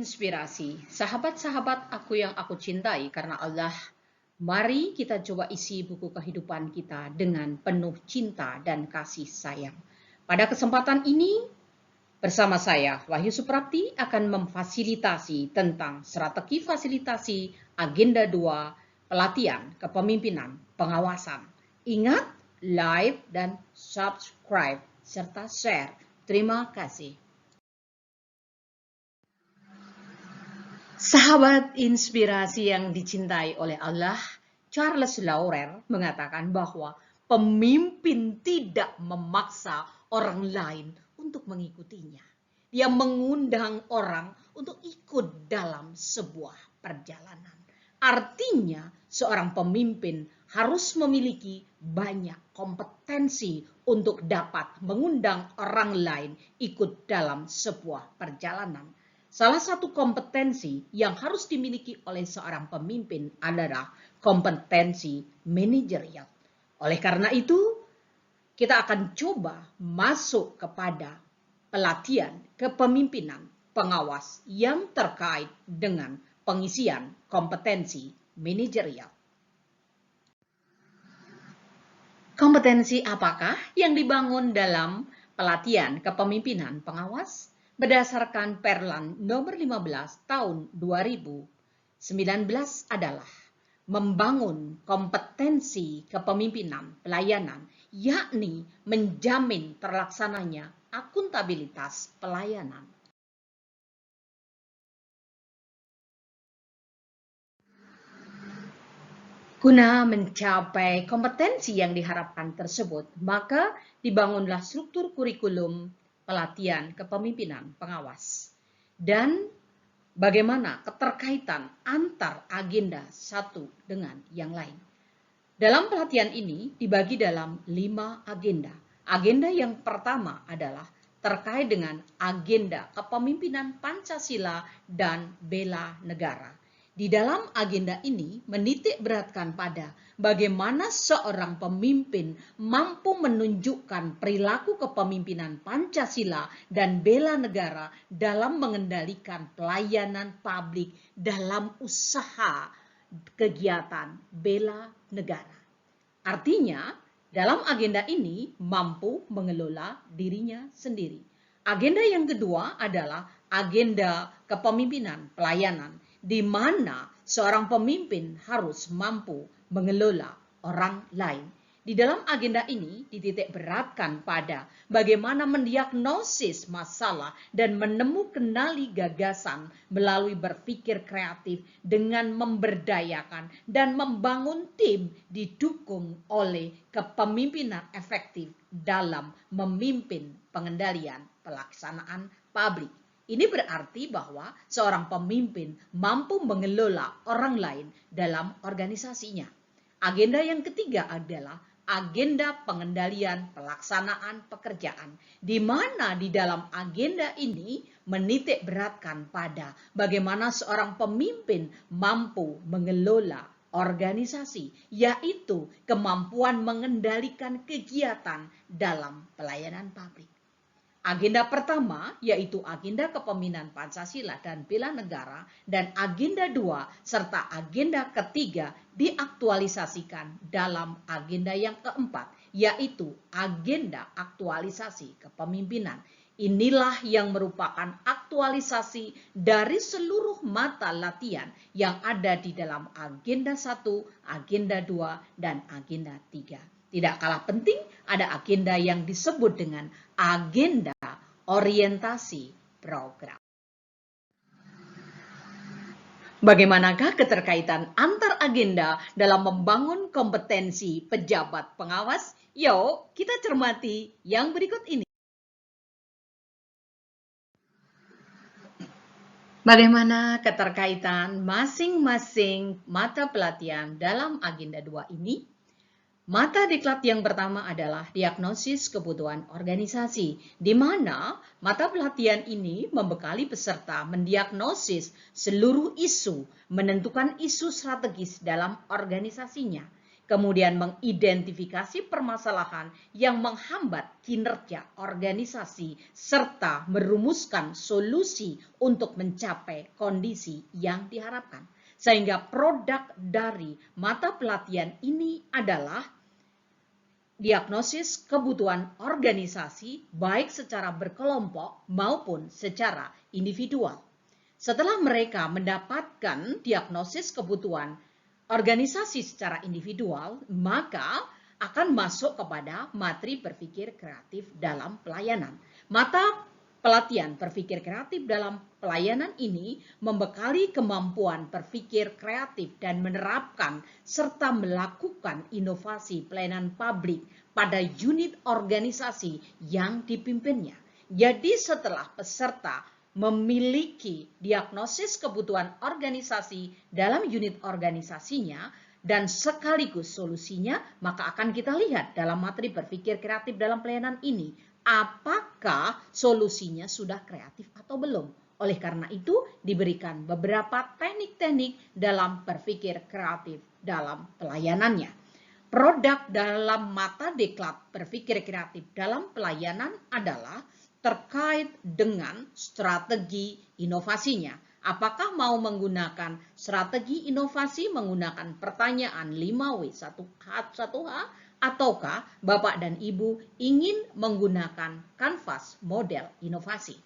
inspirasi, sahabat-sahabat aku yang aku cintai karena Allah. Mari kita coba isi buku kehidupan kita dengan penuh cinta dan kasih sayang. Pada kesempatan ini, bersama saya, Wahyu Suprapti, akan memfasilitasi tentang strategi fasilitasi Agenda 2, pelatihan kepemimpinan pengawasan. Ingat, like dan subscribe, serta share. Terima kasih. Sahabat inspirasi yang dicintai oleh Allah, Charles Laurer mengatakan bahwa pemimpin tidak memaksa orang lain untuk mengikutinya. Dia mengundang orang untuk ikut dalam sebuah perjalanan. Artinya, seorang pemimpin harus memiliki banyak kompetensi untuk dapat mengundang orang lain ikut dalam sebuah perjalanan. Salah satu kompetensi yang harus dimiliki oleh seorang pemimpin adalah kompetensi manajerial. Oleh karena itu, kita akan coba masuk kepada pelatihan kepemimpinan pengawas yang terkait dengan pengisian kompetensi manajerial. Kompetensi apakah yang dibangun dalam pelatihan kepemimpinan pengawas? Berdasarkan Perlan nomor 15 tahun 2019 adalah membangun kompetensi kepemimpinan pelayanan, yakni menjamin terlaksananya akuntabilitas pelayanan. Guna mencapai kompetensi yang diharapkan tersebut, maka dibangunlah struktur kurikulum pelatihan kepemimpinan pengawas. Dan bagaimana keterkaitan antar agenda satu dengan yang lain. Dalam pelatihan ini dibagi dalam 5 agenda. Agenda yang pertama adalah terkait dengan agenda kepemimpinan Pancasila dan bela negara. Di dalam agenda ini menitik beratkan pada bagaimana seorang pemimpin mampu menunjukkan perilaku kepemimpinan Pancasila dan bela negara dalam mengendalikan pelayanan publik dalam usaha kegiatan bela negara. Artinya, dalam agenda ini mampu mengelola dirinya sendiri. Agenda yang kedua adalah agenda kepemimpinan pelayanan, di mana seorang pemimpin harus mampu mengelola orang lain. Di dalam agenda ini dititik beratkan pada bagaimana mendiagnosis masalah dan menemukan gagasan melalui berpikir kreatif dengan memberdayakan dan membangun tim didukung oleh kepemimpinan efektif dalam memimpin pengendalian pelaksanaan publik. Ini berarti bahwa seorang pemimpin mampu mengelola orang lain dalam organisasinya. Agenda yang ketiga adalah agenda pengendalian pelaksanaan pekerjaan, di mana di dalam agenda ini menitik beratkan pada bagaimana seorang pemimpin mampu mengelola organisasi, yaitu kemampuan mengendalikan kegiatan dalam pelayanan publik. Agenda pertama yaitu agenda kepemimpinan Pancasila dan bela negara, dan agenda 2 serta agenda ketiga diaktualisasikan dalam agenda yang keempat yaitu agenda aktualisasi kepemimpinan. Inilah yang merupakan aktualisasi dari seluruh mata latihan yang ada di dalam agenda 1, agenda 2, dan agenda 3. Tidak kalah penting, ada agenda yang disebut dengan agenda orientasi program. Bagaimanakah keterkaitan antar agenda dalam membangun kompetensi pejabat pengawas? Yuk, kita cermati yang berikut ini. Bagaimana keterkaitan masing-masing mata pelatihan dalam agenda 2 ini? Mata diklat yang pertama adalah diagnosis kebutuhan organisasi, di mana mata pelatihan ini membekali peserta mendiagnosis seluruh isu, menentukan isu strategis dalam organisasinya. kemudian mengidentifikasi permasalahan yang menghambat kinerja organisasi, serta merumuskan solusi untuk mencapai kondisi yang diharapkan. Sehingga produk dari mata pelatihan ini adalah diagnosis kebutuhan organisasi baik secara berkelompok maupun secara individual. Setelah mereka mendapatkan diagnosis kebutuhan organisasi secara individual, maka akan masuk kepada materi berpikir kreatif dalam pelayanan. Mata pelatihan berpikir kreatif dalam pelayanan ini membekali kemampuan berpikir kreatif dan menerapkan serta melakukan inovasi pelayanan publik pada unit organisasi yang dipimpinnya. Jadi setelah peserta memiliki diagnosis kebutuhan organisasi dalam unit organisasinya dan sekaligus solusinya, maka akan kita lihat dalam materi berpikir kreatif dalam pelayanan ini, apakah solusinya sudah kreatif atau belum. Oleh karena itu, diberikan beberapa teknik-teknik dalam berpikir kreatif dalam pelayanannya. Produk dalam mata diklat berpikir kreatif dalam pelayanan adalah terkait dengan strategi inovasinya. Apakah mau menggunakan strategi inovasi menggunakan pertanyaan 5W 1H ataukah Bapak dan Ibu ingin menggunakan kanvas model inovasi?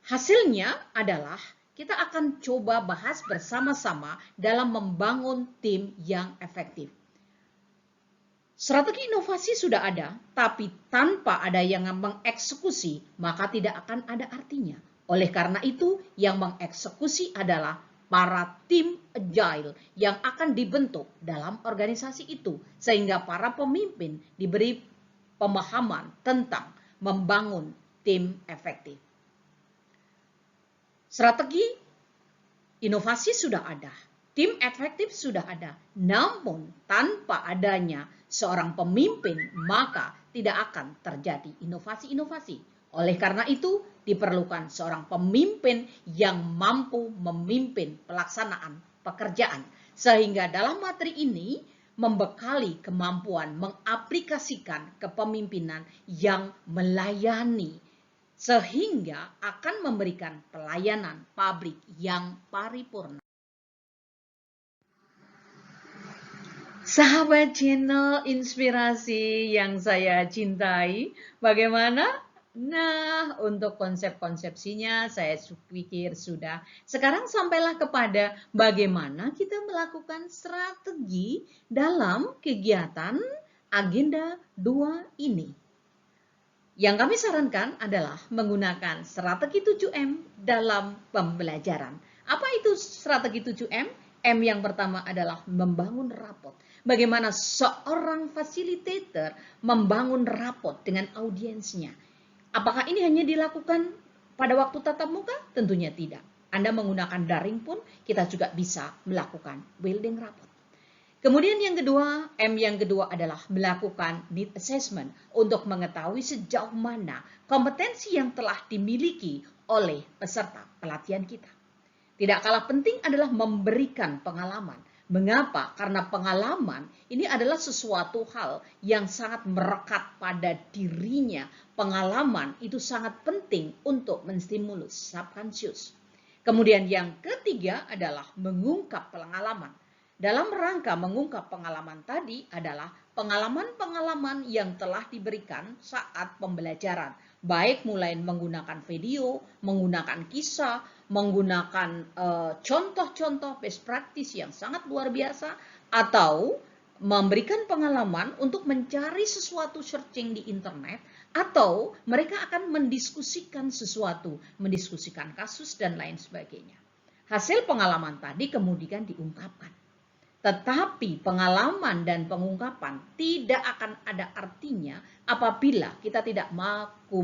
Hasilnya adalah kita akan coba bahas bersama-sama dalam membangun tim yang efektif. Strategi inovasi sudah ada, tapi tanpa ada yang mengeksekusi, maka tidak akan ada artinya. Oleh karena itu, yang mengeksekusi adalah para tim agile yang akan dibentuk dalam organisasi itu, sehingga para pemimpin diberi pemahaman tentang membangun tim efektif. Strategi inovasi sudah ada, tim efektif sudah ada, namun tanpa adanya seorang pemimpin, maka tidak akan terjadi inovasi-inovasi. Oleh karena itu, diperlukan seorang pemimpin yang mampu memimpin pelaksanaan pekerjaan. Sehingga dalam materi ini membekali kemampuan mengaplikasikan kepemimpinan yang melayani, sehingga akan memberikan pelayanan publik yang paripurna. Sahabat channel inspirasi yang saya cintai, bagaimana? Nah, untuk konsep-konsepsinya saya pikir sudah. Sekarang sampailah kepada bagaimana kita melakukan strategi dalam kegiatan agenda 2 ini. Yang kami sarankan adalah menggunakan strategi 7M dalam pembelajaran. Apa itu strategi 7M? M yang pertama adalah membangun raport. Bagaimana seorang fasilitator membangun raport dengan audiensnya. Apakah ini hanya dilakukan pada waktu tatap muka? Tentunya tidak. Anda menggunakan daring pun kita juga bisa melakukan building rapport. Kemudian yang kedua, M yang kedua adalah melakukan need assessment untuk mengetahui sejauh mana kompetensi yang telah dimiliki oleh peserta pelatihan kita. Tidak kalah penting adalah memberikan pengalaman. Mengapa? Karena pengalaman ini adalah sesuatu hal yang sangat melekat pada dirinya. Pengalaman itu sangat penting untuk menstimulus subconscious. Kemudian yang ketiga adalah mengungkap pengalaman. Dalam rangka mengungkap pengalaman tadi adalah pengalaman-pengalaman yang telah diberikan saat pembelajaran. Baik mulai menggunakan video, menggunakan kisah, menggunakan contoh-contoh best practice yang sangat luar biasa, atau memberikan pengalaman untuk mencari sesuatu searching di internet, atau mereka akan mendiskusikan sesuatu, mendiskusikan kasus dan lain sebagainya. Hasil pengalaman tadi kemudian diungkapkan. Tetapi pengalaman dan pengungkapan tidak akan ada artinya apabila kita tidak mampu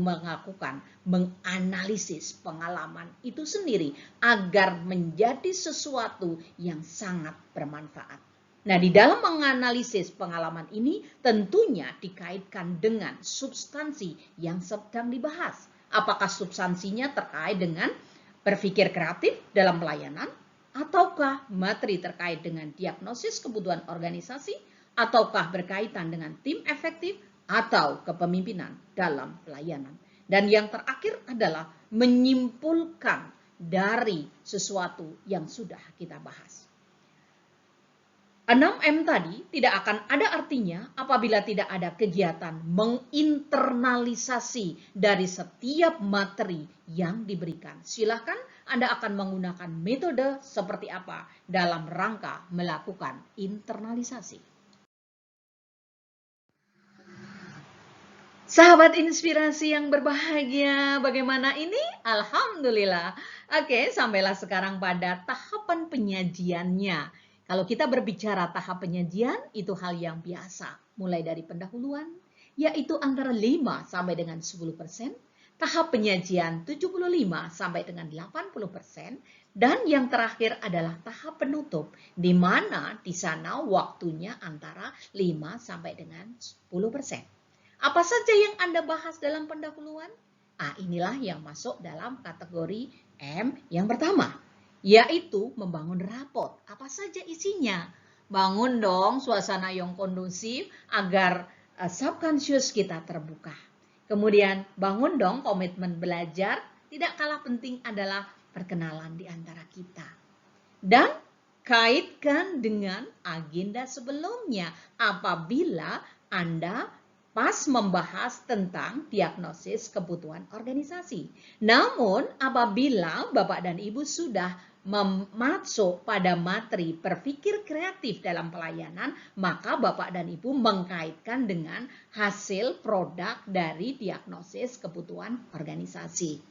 menganalisis pengalaman itu sendiri agar menjadi sesuatu yang sangat bermanfaat. Nah, di dalam menganalisis pengalaman ini tentunya dikaitkan dengan substansi yang sedang dibahas. Apakah substansinya terkait dengan berpikir kreatif dalam pelayanan, ataukah materi terkait dengan diagnosis kebutuhan organisasi, ataukah berkaitan dengan tim efektif atau kepemimpinan dalam pelayanan. Dan yang terakhir adalah menyimpulkan dari sesuatu yang sudah kita bahas. 6M tadi tidak akan ada artinya apabila tidak ada kegiatan menginternalisasi dari setiap materi yang diberikan. Silakan Anda akan menggunakan metode seperti apa dalam rangka melakukan internalisasi. Sahabat inspirasi yang berbahagia, bagaimana ini? Alhamdulillah. Oke, sampailah sekarang pada tahapan penyajiannya. Kalau kita berbicara tahap penyajian, itu hal yang biasa. Mulai dari pendahuluan, yaitu antara 5 sampai dengan 10%. Tahap penyajian 75 sampai dengan 80%. Dan yang terakhir adalah tahap penutup, di mana di sana waktunya antara 5 sampai dengan 10%. Apa saja yang Anda bahas dalam pendahuluan? Inilah yang masuk dalam kategori M yang pertama, yaitu membangun raport. Apa saja isinya? Bangun dong suasana yang kondusif agar subconscious kita terbuka. Kemudian bangun dong komitmen belajar. Tidak kalah penting adalah perkenalan di antara kita. Dan kaitkan dengan agenda sebelumnya apabila Anda pas membahas tentang diagnosis kebutuhan organisasi. Namun apabila Bapak dan Ibu sudah masuk pada materi berpikir kreatif dalam pelayanan, maka Bapak dan Ibu mengkaitkan dengan hasil produk dari diagnosis kebutuhan organisasi.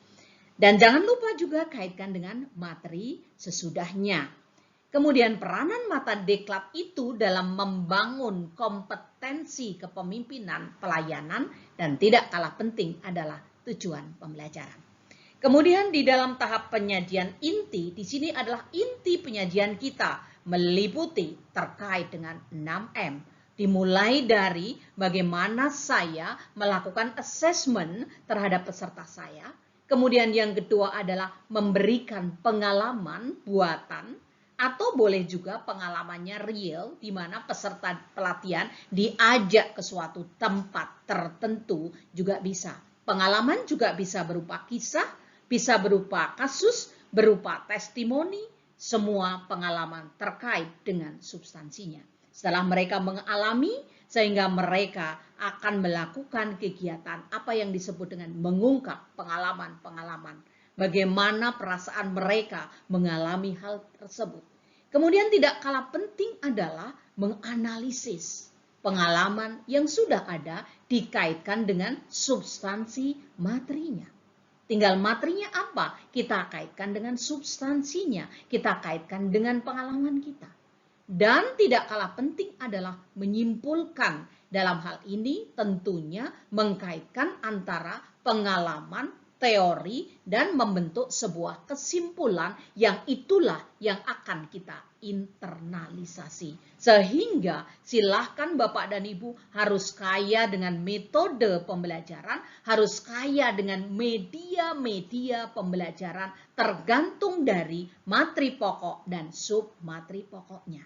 Dan jangan lupa juga kaitkan dengan materi sesudahnya. Kemudian peranan mata deklat itu dalam membangun kompetensi kepemimpinan pelayanan dan tidak kalah penting adalah tujuan pembelajaran. Kemudian di dalam tahap penyajian inti, di sini adalah inti penyajian kita meliputi terkait dengan 6M. Dimulai dari bagaimana saya melakukan assessment terhadap peserta saya. Kemudian yang kedua adalah memberikan pengalaman buatan, atau boleh juga pengalamannya real, di mana peserta pelatihan diajak ke suatu tempat tertentu juga bisa. Pengalaman juga bisa berupa kisah, bisa berupa kasus, berupa testimoni, semua pengalaman terkait dengan substansinya. Setelah mereka mengalami, sehingga mereka akan melakukan kegiatan apa yang disebut dengan mengungkap pengalaman-pengalaman. Bagaimana perasaan mereka mengalami hal tersebut. Kemudian tidak kalah penting adalah menganalisis pengalaman yang sudah ada dikaitkan dengan substansi materinya. Tinggal materinya apa? Kita kaitkan dengan substansinya, kita kaitkan dengan pengalaman kita. Dan tidak kalah penting adalah menyimpulkan dalam hal ini tentunya mengkaitkan antara pengalaman, teori, dan membentuk sebuah kesimpulan yang itulah yang akan kita internalisasi. Sehingga silahkan Bapak dan Ibu harus kaya dengan metode pembelajaran, harus kaya dengan media-media pembelajaran tergantung dari materi pokok dan sub-materi pokoknya.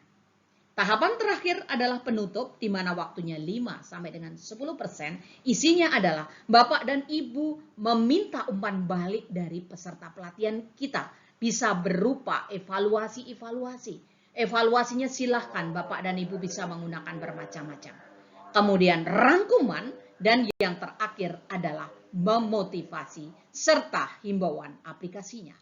Tahapan terakhir adalah penutup, di mana waktunya 5 sampai dengan 10%. Isinya adalah Bapak dan Ibu meminta umpan balik dari peserta pelatihan kita. Bisa berupa evaluasi-evaluasi. Evaluasinya silahkan Bapak dan Ibu bisa menggunakan bermacam-macam. Kemudian rangkuman, dan yang terakhir adalah memotivasi serta himbauan aplikasinya.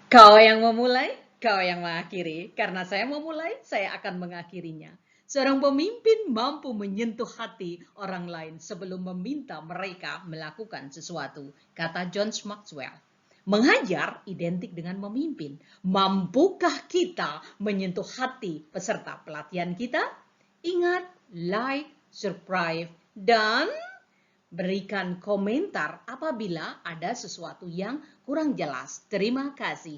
Kau yang memulai, kau yang mengakhiri. Karena saya memulai, saya akan mengakhirinya. Seorang pemimpin mampu menyentuh hati orang lain sebelum meminta mereka melakukan sesuatu, kata John Maxwell. Mengajar identik dengan memimpin. Mampukah kita menyentuh hati peserta pelatihan kita? Ingat, like, subscribe, dan berikan komentar apabila ada sesuatu yang kurang jelas. Terima kasih.